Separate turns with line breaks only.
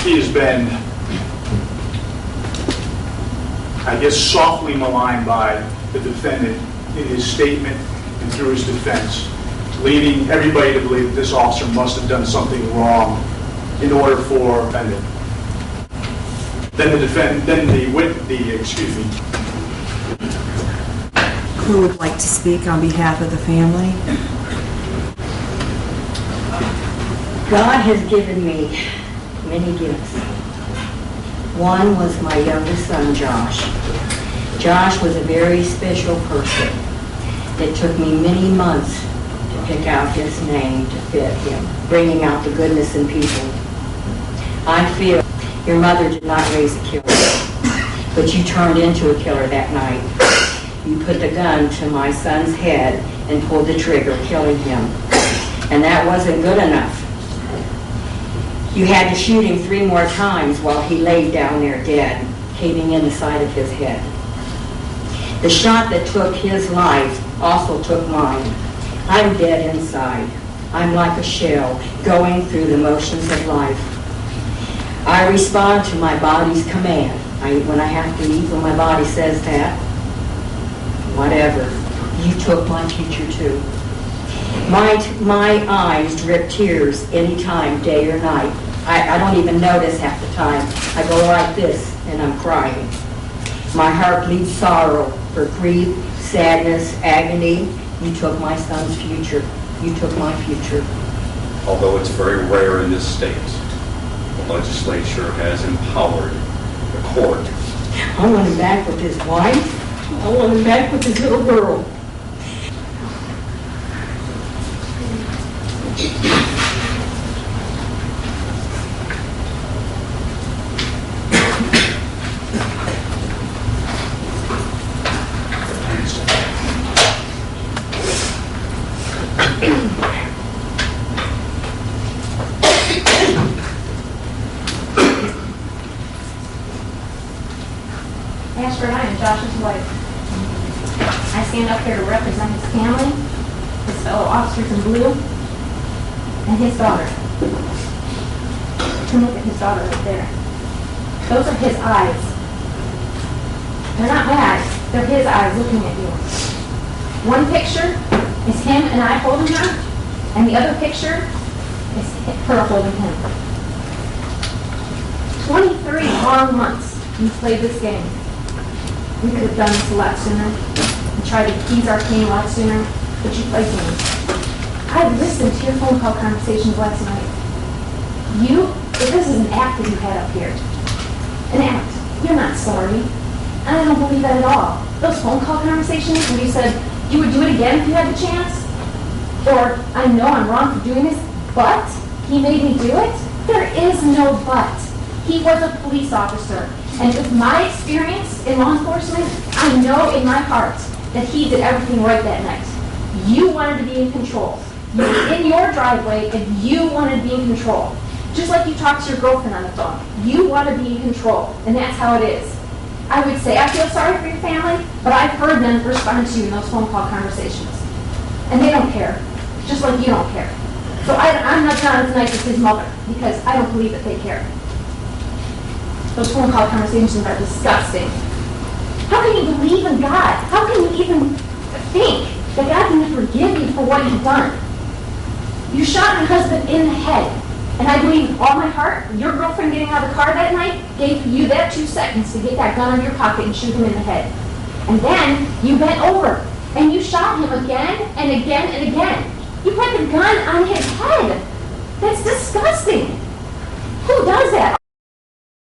he has been, I guess, softly maligned by the defendant in his statement and through his defense, leading everybody to believe that this officer must have done something wrong in order for offended. Then excuse me.
Who would like to speak on behalf of the family?
God has given me many gifts. One was my youngest son, Josh. Josh was a very special person. It took me many months to pick out his name to fit him, bringing out the goodness in people. I feel your mother did not raise a killer, but you turned into a killer that night. You put the gun to my son's head and pulled the trigger, killing him. And that wasn't good enough. You had to shoot him 3 more times while he laid down there dead, caving in the side of his head. The shot that took his life also took mine. I'm dead inside. I'm like a shell going through the motions of life. I respond to my body's command. When I have to eat, when my body says that, whatever. You took my future too. My eyes drip tears anytime, day or night. I don't even notice half the time. I go like this and I'm crying. My heart bleeds sorrow for grief, sadness, agony. You took my son's future. You took my future.
Although it's very rare in this state, the legislature has empowered the court.
I want him back with his wife. I want him back with his little girl.
Ashford, I am Josh's wife. I stand up here to represent his family, his fellow officers in blue, and his daughter. And look at his daughter right there. Those are his eyes. They're not my eyes. They're his eyes looking at you. One picture is him and I holding her, and the other picture is her holding him. 23 long months we played this game. We could have done this a lot sooner and tried to ease our pain a lot sooner, but you played games. I listened to your phone call conversations last night. This is an act that you had up here. An act. You're not sorry. And I don't believe that at all. Those phone call conversations where you said you would do it again if you had the chance, or I know I'm wrong for doing this, but he made me do it. There is no but. He was a police officer. And with my experience in law enforcement, I know in my heart that he did everything right that night. You wanted to be in control. You were in your driveway and you wanted to be in control. Just like you talked to your girlfriend on the phone. You want to be in control, and that's how it is. I would say I feel sorry for your family, but I've heard them respond to you in those phone call conversations. And they don't care, just like you don't care. So I'm not as nice as his mother, because I don't believe that they care. Those phone call conversations are disgusting. How can you believe in God? How can you even think that God can forgive you for what you've done? You shot my husband in the head. And I believe with all my heart, your girlfriend getting out of the car that night gave you that 2 seconds to get that gun out of your pocket and shoot him in the head. And then you bent over and you shot him again and again and again. You put the gun on his head.